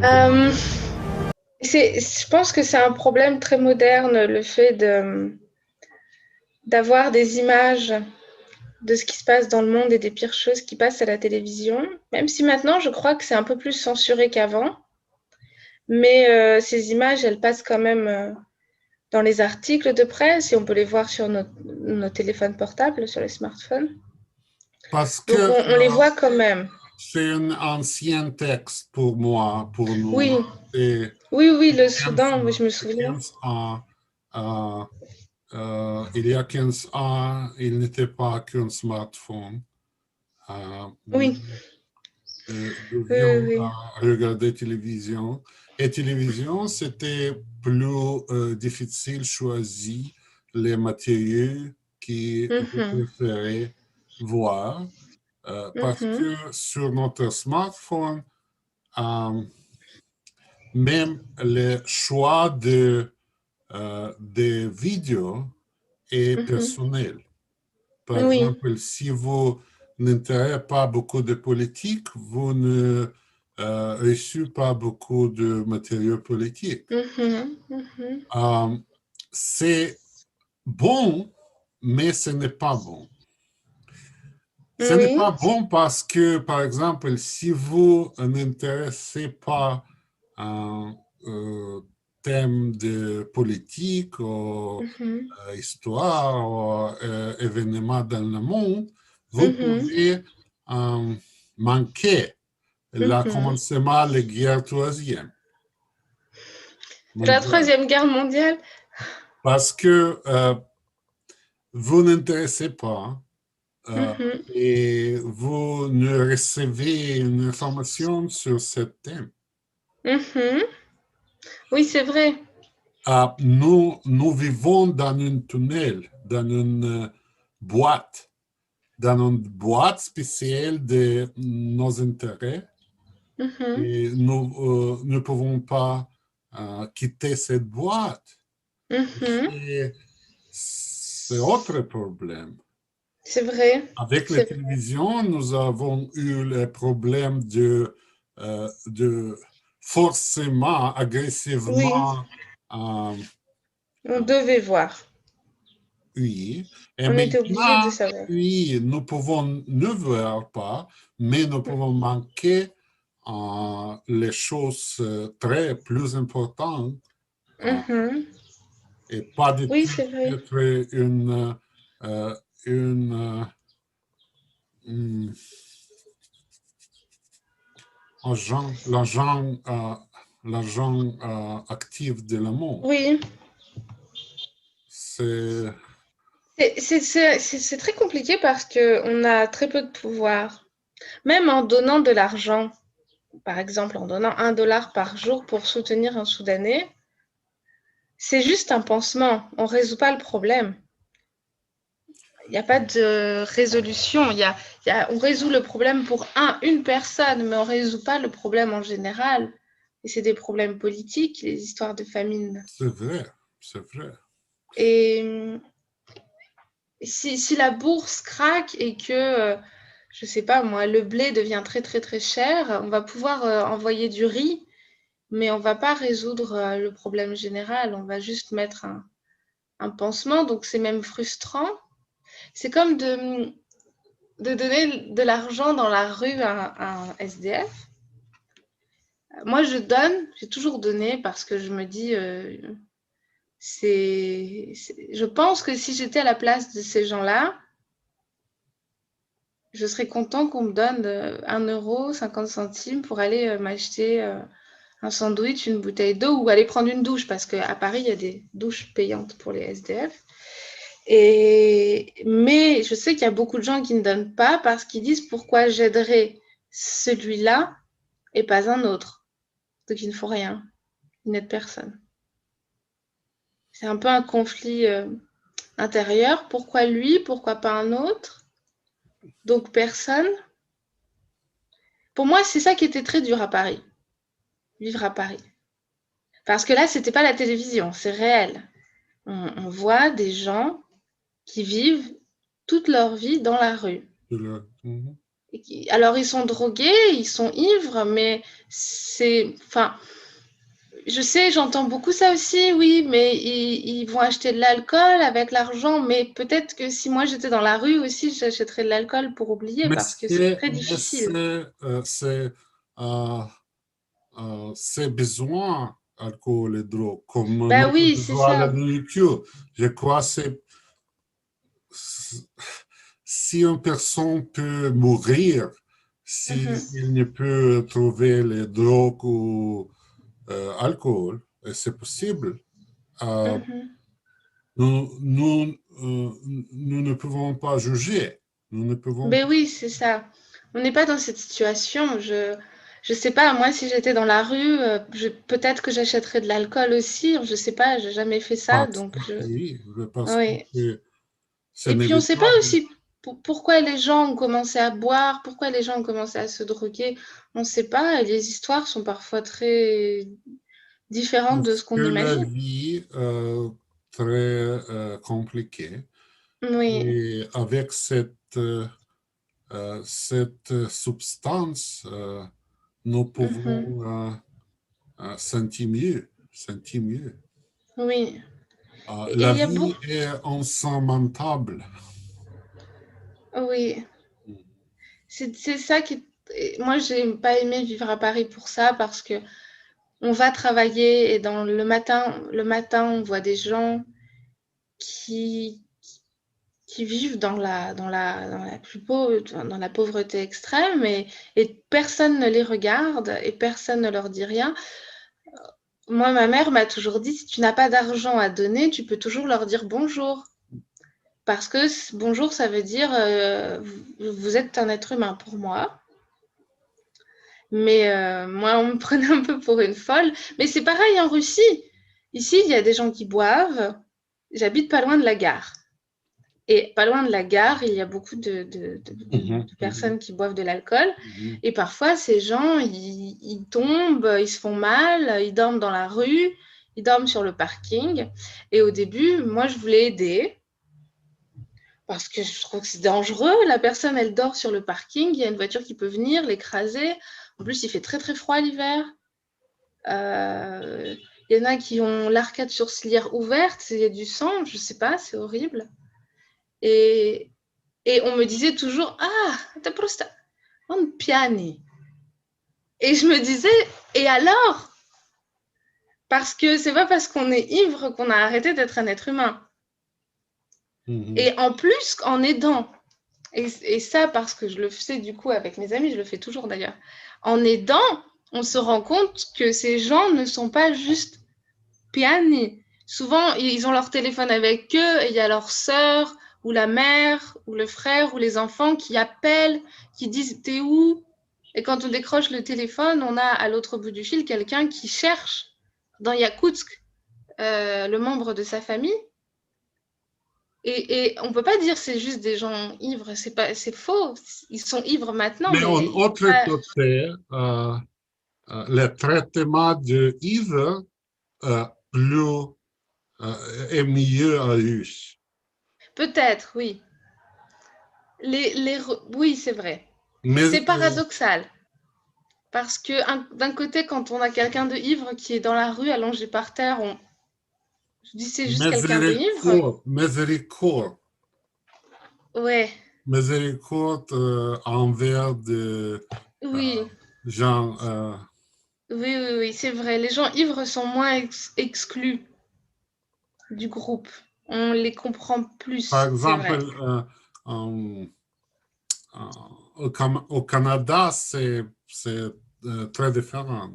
Euh, je pense que c'est un problème très moderne, le fait d'avoir des images de ce qui se passe dans le monde et des pires choses qui passent à la télévision. Même si maintenant, je crois que c'est un peu plus censuré qu'avant. Mais ces images, elles passent quand même dans les articles de presse et on peut les voir sur nos téléphones portables, sur les smartphones. Parce que Donc, on les voit quand même. c'est un ancien texte pour moi, pour nous. Oui, C'est oui, oui, le 15 Soudan, oui, je me souviens. 15 ans. Il y a 15 ans, il n'était pas qu'un smartphone. Oui, Nous oui, devions oui. regarder télévision. Et télévision, c'était plus difficile de choisir les matériaux que vous Mhm, préférez voir. Parce mhm, que sur notre smartphone, euh, même le choix de vidéos est mhm. personnel. Par Oui. exemple, si vous n'intéressez pas beaucoup de politique, vous ne recevez pas beaucoup de matériaux politiques. Mhm, mhm. Euh, c'est bon, mais ce n'est pas bon. Ce n'est Oui. pas bon parce que, par exemple, si vous n'intéressez pas un thème de politique ou Mhm, histoire ou événement dans le monde, vous mhm, pouvez manquer le mhm. commencement de la guerre troisième De la mondiale. Troisième Guerre mondiale? Parce que vous n'intéressez pas euh, Mhm, et vous ne recevez une information sur ce thème. mhm. Oui, c'est vrai. Nous vivons dans un tunnel, dans une boîte, dans une boîte spéciale de nos intérêts Mhm, et nous ne pouvons pas quitter cette boîte. mhm. Et c'est autre problème. C'est vrai. Avec la C'est vrai. télévision, nous avons eu le problème de forcément, Oui, agressivement, euh, on devait voir. oui. Et On était obligé de maintenant, savoir. oui, nous pouvons ne voir pas, mais nous pouvons manquer les choses très plus importantes euh, Mhm. et pas du Oui, tout c'est vrai. être euh, une, une l'agent actif de l'amour. Oui. C'est C'est très compliqué parce qu'on a très peu de pouvoir. Même en donnant de l'argent, par exemple en donnant 1 dollar par jour pour soutenir un Soudanais, c'est juste un pansement. On ne résout pas le problème. Il n'y a pas de résolution. On résout le problème pour une personne, mais on ne résout pas le problème en général. Et c'est des problèmes politiques, les histoires de famine. c'est vrai, c'est vrai. Et si la bourse craque et que, je ne sais pas moi, le blé devient très très très cher, on va pouvoir envoyer du riz, mais on ne va pas résoudre le problème général. On va juste mettre un pansement. Donc c'est même frustrant. C'est comme de donner de l'argent dans la rue à un SDF. Moi, j'ai toujours donné parce que je me dis, je pense que si j'étais à la place de ces gens-là, je serais content qu'on me donne 1 euro, 50 centimes pour aller m'acheter un sandwich, une bouteille d'eau ou aller prendre une douche parce qu'à Paris, il y a des douches payantes pour les SDF. Mais je sais qu'il y a beaucoup de gens qui ne donnent pas parce qu'ils disent pourquoi j'aiderais celui-là et pas un autre. Donc il ne faut rien, il n'aide personne. C'est un peu un conflit intérieur. Pourquoi lui, pourquoi pas un autre? Donc personne. Pour moi, c'est ça qui était très dur à Paris, vivre à Paris. Parce que là, c'était pas la télévision, c'est réel. On voit des gens qui vivent toute leur vie dans la rue. Mhm. Alors, ils sont drogués, ils sont ivres, mais c'est... Enfin, je sais, j'entends beaucoup ça aussi, oui, mais ils vont acheter de l'alcool avec l'argent, mais peut-être que si moi j'étais dans la rue aussi, j'achèterais de l'alcool pour oublier Mais parce que c'est très mais difficile. euh, c'est besoin, alcool et drogue, comme Bah notre oui, c'est besoin la ça. nourriture. Je crois que si une personne peut mourir, Mhm, s'il ne peut trouver les drogues ou alcool, et c'est possible, euh, mhm. nous ne pouvons pas juger. Nous ne pouvons Ben pas. oui, c'est ça. On n'est pas dans cette situation. Je sais pas, moi, si j'étais dans la rue, peut-être que j'achèterais de l'alcool aussi. Je sais pas, j'ai jamais fait ça, Parce donc que, oui, parce oui. que c'est Et puis, on sait pas inévitable. aussi pourquoi les gens ont commencé à boire, pourquoi les gens ont commencé à se droguer. On sait pas, et les histoires sont parfois très différentes de Parce ce que qu'on la imagine. vie très compliquée Oui. et avec cette substance, nous Mhm. pouvons sentir mieux, sentir mieux. Oui. Et La il y a beaucoup. vie est insurmontable. Oui. C'est ça qui. Et moi, j'ai pas aimé vivre à Paris pour ça, parce que on va travailler et le matin, on voit des gens qui, qui vivent dans la plus pauvre, dans la pauvreté extrême, et personne ne les regarde et personne ne leur dit rien. Moi, ma mère m'a toujours dit, si tu n'as pas d'argent à donner, tu peux toujours leur dire bonjour. Parce que bonjour, ça veut dire vous êtes un être humain pour moi. Mais moi, on me prenait un peu pour une folle. Mais c'est pareil en Russie. Ici, il y a des gens qui boivent. J'habite pas loin de la gare. Et pas loin de la gare, il y a beaucoup Mhm, de mhm, personnes qui boivent de l'alcool. mhm. Et parfois, ces gens, ils tombent, ils se font mal, ils dorment dans la rue, ils dorment sur le parking. Et au début, moi, je voulais aider parce que je trouve que c'est dangereux. La personne, elle dort sur le parking, il y a une voiture qui peut venir l'écraser. En plus, il fait très très froid l'hiver. Il y en a qui ont l'arcade sourcilière ouverte, il y a du sang, je sais pas, c'est horrible. Et, et on me disait toujours, ah, t'as просто on piani. Et je me disais, et alors? Parce que c'est pas parce qu'on est ivre qu'on a arrêté d'être un être humain. Mhm. Et en plus, en aidant, et ça parce que je le fais du coup avec mes amis, je le fais toujours d'ailleurs, en aidant, on se rend compte que ces gens ne sont pas juste piani. Souvent, ils ont leur téléphone avec eux et il y a leur sœur ou la mère ou le frère ou les enfants qui appellent, qui disent t'es où? Et quand on décroche le téléphone, on a à l'autre bout du fil quelqu'un qui cherche dans Yakoutsk le membre de sa famille. Et on ne peut pas dire c'est juste des gens ivres, c'est faux. Ils sont ivres maintenant, Mais en mais ils autre pas... côté, le traitement de ivre plus est mieux à eux. Peut-être, oui. Oui, c'est vrai. Mais C'est paradoxal. Parce que d'un côté, quand on a quelqu'un de ivre qui est dans la rue allongé par terre, je dis c'est juste quelqu'un de ivre. miséricorde, Ouais, miséricorde envers des oui, gens. oui, oui, oui, c'est vrai. Les gens ivres sont moins exclus du groupe. On les comprend Par plus, c'est exemple, vrai. en- au Canada, c'est très différent.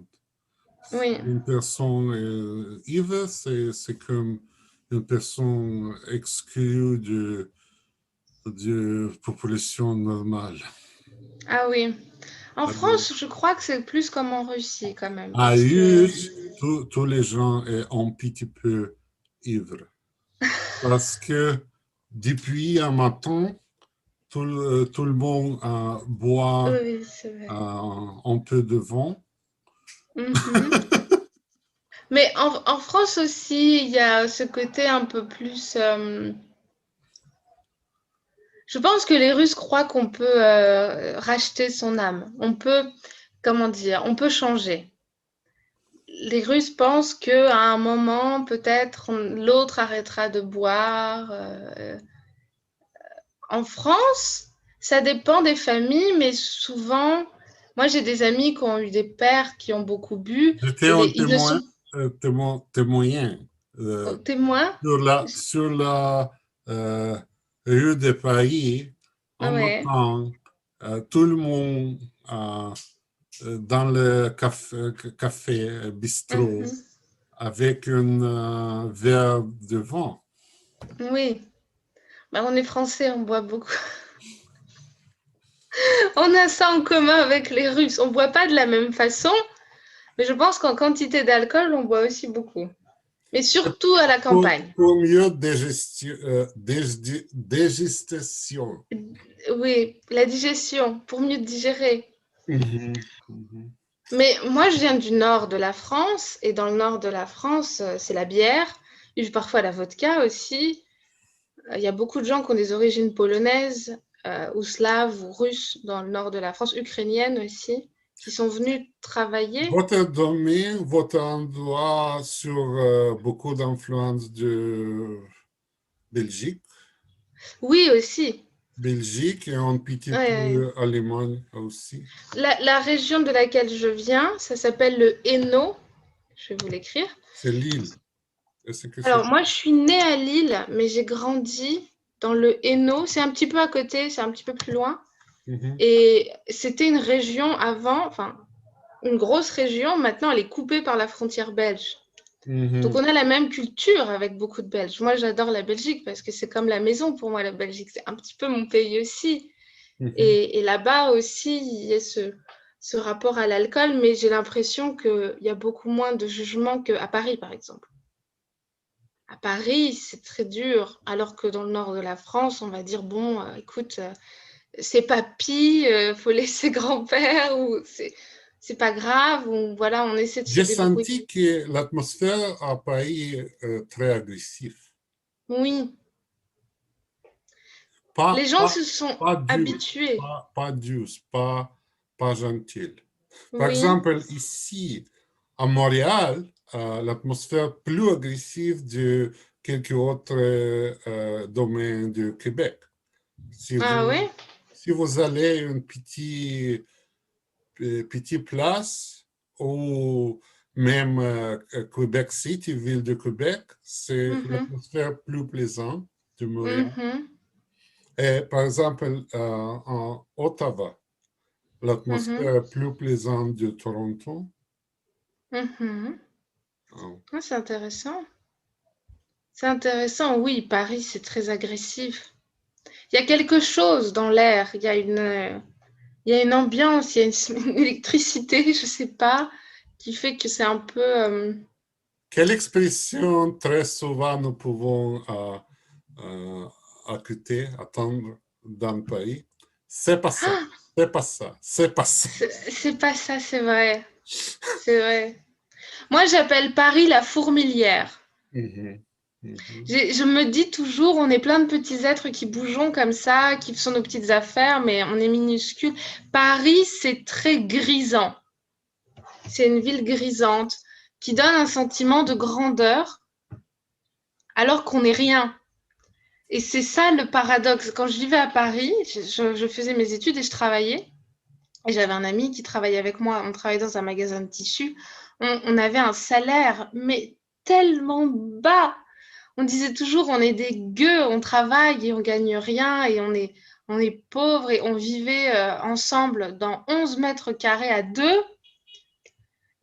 Oui. Une personne ivre, c'est comme une personne exclue de population normale. Ah oui. En Euh, France, je crois que c'est plus comme en Russie quand même, À parce que Us, tous les gens sont un petit peu ivres. Parce que depuis un matin, tout le monde boit oui, c'est vrai. un peu de vin. Mhm. Mais en France aussi, il y a ce côté un peu plus. Je pense que les Russes croient qu'on peut racheter son âme. On peut, comment dire, on peut changer. Les Russes pensent qu'à un moment, peut-être, l'autre arrêtera de boire. En France, ça dépend des familles, mais souvent, moi j'ai des amis qui ont eu des pères qui ont beaucoup bu J'étais et un ils ne sont témoin euh, témoins. sur la euh, rue de Paris, en Ouais. matin, tout le monde dans le café bistrot Mhm. avec un verre de vin. Oui. Bah, on est français, on boit beaucoup. On a ça en commun avec les Russes. On boit pas de la même façon, mais je pense qu'en quantité d'alcool, on boit aussi beaucoup. Mais surtout à la campagne. Pour mieux digestion. Oui, la digestion, pour mieux digérer. Mhm, mhm. Mais moi, je viens du nord de la France, et dans le nord de la France, c'est la bière, et parfois la vodka aussi. Il y a beaucoup de gens qui ont des origines polonaises, ou slaves, ou russes dans le nord de la France, ukrainiennes aussi, qui sont venus travailler. Votre endroit sur beaucoup d'influence de Belgique, Oui, aussi. Belgique et un petit Ouais, ouais. peu Allemagne aussi. La région de laquelle je viens, ça s'appelle le Hainaut. Je vais vous l'écrire. C'est Lille. Est-ce que c'est... Alors, moi, je suis née à Lille, mais j'ai grandi dans le Hainaut. C'est un petit peu à côté, c'est un petit peu plus loin. Mhm, Et c'était une région avant, enfin, une grosse région. Maintenant, elle est coupée par la frontière belge. Donc, mhm, on a la même culture avec beaucoup de Belges. Moi, j'adore la Belgique parce que c'est comme la maison pour moi, la Belgique. C'est un petit peu mon pays aussi. mhm. Et là-bas aussi, il y a ce rapport à l'alcool, mais j'ai l'impression qu'il y a beaucoup moins de jugement qu'à Paris, par exemple. À Paris, c'est très dur, alors que dans le nord de la France, on va dire, bon, écoute, c'est papy, faut laisser grand-père, ou c'est pas grave, ou voilà, on essaie de se J'ai débrouiller. senti que l'atmosphère à Paris est très agressive. Oui, les Pas, gens pas, se sont pas douce, habitués. pas douce, pas gentille. Par Oui. exemple, ici, à Montréal, l'atmosphère plus agressive de quelques autres domaines du Québec. Si Ah vous, ouais? si vous allez à une petite place ou même Québec City, ville de Québec, c'est Mhm, l'atmosphère plus plaisante de Montréal. mhm, Et par exemple, en Ottawa, mhm, l'atmosphère est plus plaisante de Toronto. mhm. Euh, Ah, c'est intéressant. C'est intéressant, oui, Paris, c'est très agressif. Il y a quelque chose dans l'air, il y a une ambiance, il y a une électricité, je sais pas, qui fait que c'est un peu... Quelle expression très souvent nous pouvons euh, écouter, attendre dans Paris? C'est pas ça, c'est pas ça, c'est pas ça. c'est pas ça, c'est vrai. C'est vrai. Moi, j'appelle Paris la fourmilière. Mhm, mhm. Je me dis toujours, on est plein de petits êtres qui bougeons comme ça, qui font nos petites affaires, mais on est minuscules. Paris, c'est très grisant. C'est une ville grisante qui donne un sentiment de grandeur alors qu'on n'est rien. Et c'est ça le paradoxe. Quand je vivais à Paris, je faisais mes études et je travaillais. Et j'avais un ami qui travaillait avec moi. On travaillait dans un magasin de tissus. On avait un salaire, mais tellement bas. On disait toujours, on est des gueux, on travaille et on gagne rien et on est pauvres et on vivait ensemble dans 11 mètres carrés à deux.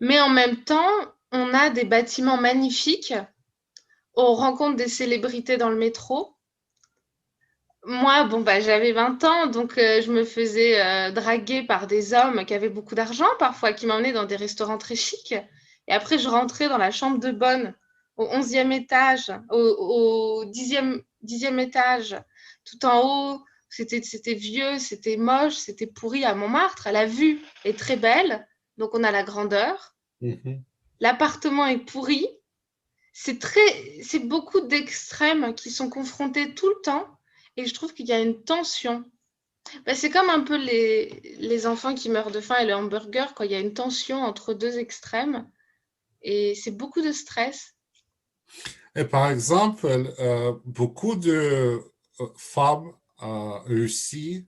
Mais en même temps, on a des bâtiments magnifiques. On rencontre des célébrités dans le métro. Moi, bon, bah, j'avais 20 ans, donc je me faisais draguer par des hommes qui avaient beaucoup d'argent parfois, qui m'emmenaient dans des restaurants très chics. Et après, je rentrais dans la chambre de bonne, au 11e étage, au 10e étage, tout en haut. C'était vieux, c'était moche, c'était pourri à Montmartre. La vue est très belle, donc on a la grandeur. Mhm. L'appartement est pourri. C'est beaucoup d'extrêmes qui sont confrontés tout le temps. et je trouve qu'il y a une tension. Ben, c'est comme un peu les enfants qui meurent de faim et le hamburger, quand il y a une tension entre deux extrêmes, et c'est beaucoup de stress. Et par exemple, beaucoup de femmes réussies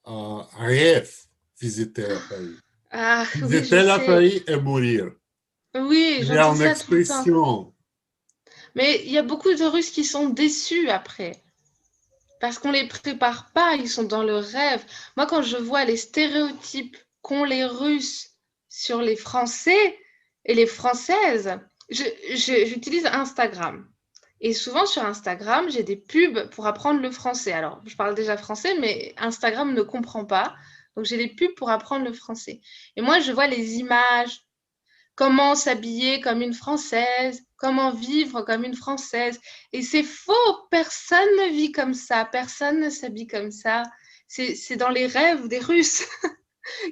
rêvent visiter le pays. Ah oui, je Visiter le sais. pays et mourir. Oui, Il y a j'entends une ça tout le temps. expression. Mais il y a beaucoup de Russes qui sont déçus après. Parce qu'on les prépare pas, ils sont dans le rêve. Moi, quand je vois les stéréotypes qu'ont les Russes sur les Français et les Françaises, j'utilise Instagram. Et souvent sur Instagram, j'ai des pubs pour apprendre le français. Alors, je parle déjà français, mais Instagram ne comprend pas. Donc, j'ai des pubs pour apprendre le français. Et moi, je vois les images, comment s'habiller comme une Française, comment vivre comme une Française. Et c'est faux, personne ne vit comme ça, personne ne s'habille comme ça. C'est dans les rêves des Russes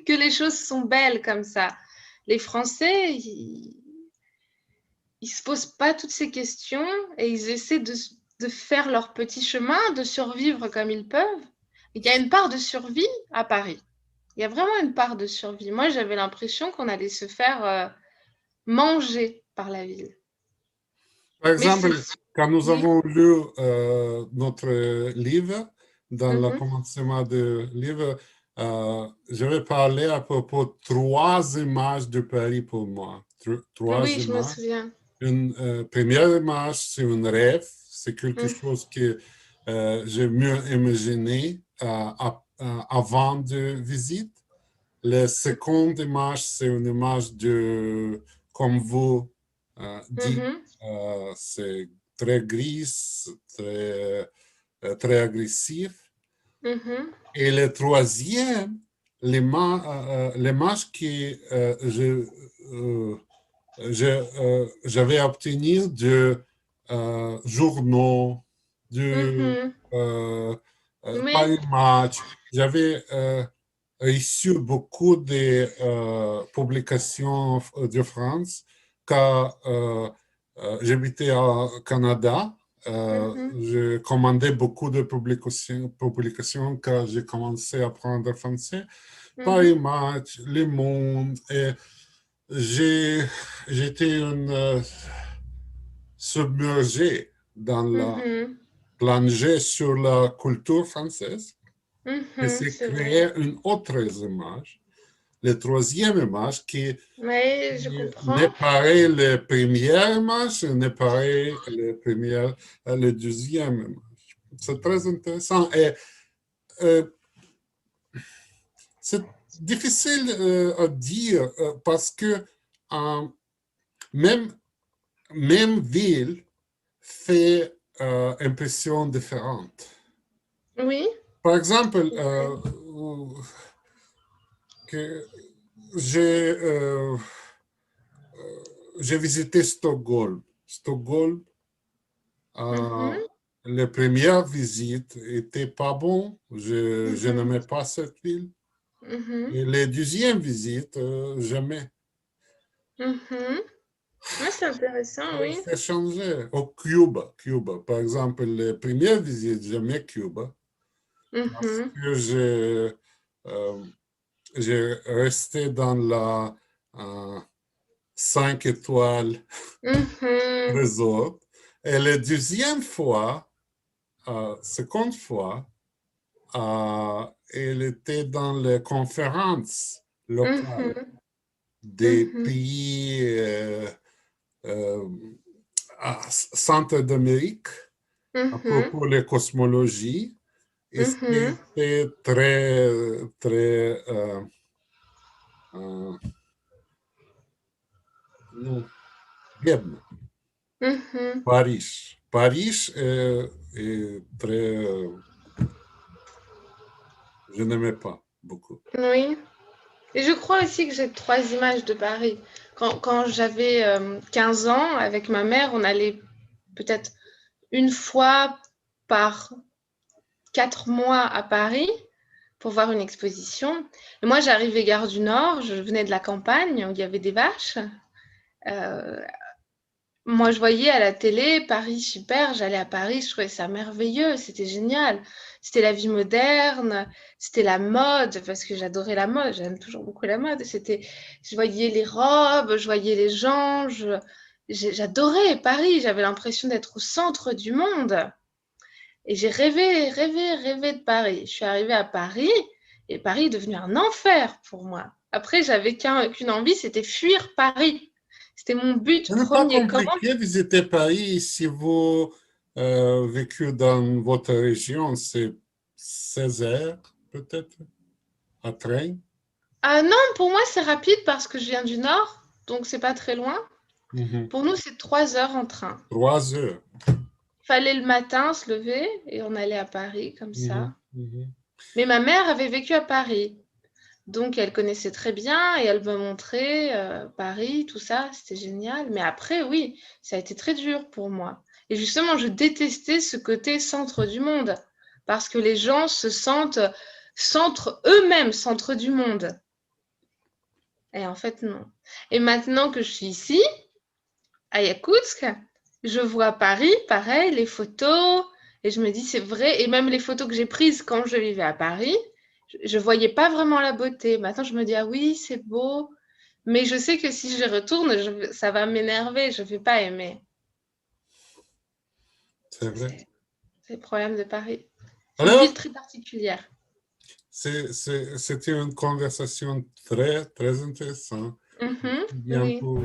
que les choses sont belles comme ça. Les Français, ils se posent pas toutes ces questions et ils essaient de faire leur petit chemin, de survivre comme ils peuvent. Il y a une part de survie à Paris. Il y a vraiment une part de survie. Moi, j'avais l'impression qu'on allait se faire manger par la ville. Par Mais c'est... exemple, quand nous Oui. avons lu notre livre, dans le Mhm. commencement du livre, je vais parler à propos de trois images de Paris pour moi. Trois Oui, je me images. souviens. Une première image, c'est un rêve, c'est quelque Mhm. chose que j'ai mieux imaginé avant de visite. La seconde image, c'est une image de, comme vous dites, Mhm. c'est très gris, très, très agressif. Mhm. Et le troisième, l'image que j'avais obtenu de journaux, de Mhm. pas Mais... une match. J'avais reçu beaucoup de publications de France quand j'habitais au Canada. Mhm. J'ai commandé beaucoup de publications quand j'ai commencé à apprendre français. Paris Mhm. Match, Le Monde. Et j'étais submergé dans la Mhm. plongée sur la culture française et Mhm. c'est C'est vrai. créé une autre image, la troisième image qui Mais je n'est comprends. pareil la première image, n'est pareil la deuxième image. C'est très intéressant et euh, c'est difficile à dire parce que euh, même, même ville fait impression différente. Oui. Par exemple, C'est vrai. que j'ai j'ai visité Stockholm. Stockholm, Mhm. les premières visites n'étaient pas bonnes. Je Mhm. n'aimais pas cette ville. Mhm. Et les deuxièmes visites, jamais. Mhm. Ouais, c'est intéressant, oui. C'est changé. Au Cuba, Cuba, par exemple, les premières visites, j'aimais Cuba parce Mhm. que euh, j'ai resté dans la 5 étoiles Mhm. resort. Et la deuxième fois, seconde fois, elle était dans les conférences locales Mhm. des Mhm. pays euh, centre d'Amérique à Mhm. propos de la cosmologie. Et Mhm. c'était très, très, euh, non, bien. Mhm. Paris. Paris est très, je n'aimais pas beaucoup. Oui. Et je crois aussi que j'ai trois images de Paris. Quand j'avais 15 ans, avec ma mère, on allait peut-être une fois par 4 mois à Paris pour voir une exposition. Et moi, j'arrivais gare du Nord, je venais de la campagne où il y avait des vaches. Euh, Moi, je voyais à la télé Paris super, j'allais à Paris, je trouvais ça merveilleux, c'était génial. C'était la vie moderne, c'était la mode, parce que j'adorais la mode, j'aime toujours beaucoup la mode. Je voyais les robes, je voyais les gens, j'adorais Paris, j'avais l'impression d'être au centre du monde. Et j'ai rêvé, rêvé, rêvé de Paris. Je suis arrivée à Paris et Paris est devenu un enfer pour moi. Après, j'avais qu'une envie, c'était fuir Paris. C'était mon Ce but n'est pas premier. Comment? compliqué de visiter Paris si vous vécu dans votre région, c'est 16 heures peut-être à train. Ah non, pour moi, c'est rapide parce que je viens du nord, donc c'est pas très loin. Mhm. Pour nous, c'est 3 heures en train. 3 heures. Fallait le matin se lever et on allait à Paris comme Mhm. ça. Mhm. Mais ma mère avait vécu à Paris. Donc, elle connaissait très bien et elle me montrait Paris, tout ça, c'était génial. Mais après, oui, ça a été très dur pour moi. Et justement, je détestais ce côté centre du monde parce que les gens se sentent centre eux-mêmes, centre du monde. Et en fait, non. Et maintenant que je suis ici, à Yakoutsk, je vois Paris, pareil, les photos, et je me dis, c'est vrai, et même les photos que j'ai prises quand je vivais à Paris, je voyais pas vraiment la beauté. Maintenant, je me dis, ah oui, c'est beau, mais je sais que si je retourne, ça va m'énerver, je vais pas aimer. C'est vrai. C'est le problème de Paris. C'est une ville Alors, très particulière. c'était une conversation très, très intéressante. Mhm, Bien oui. pour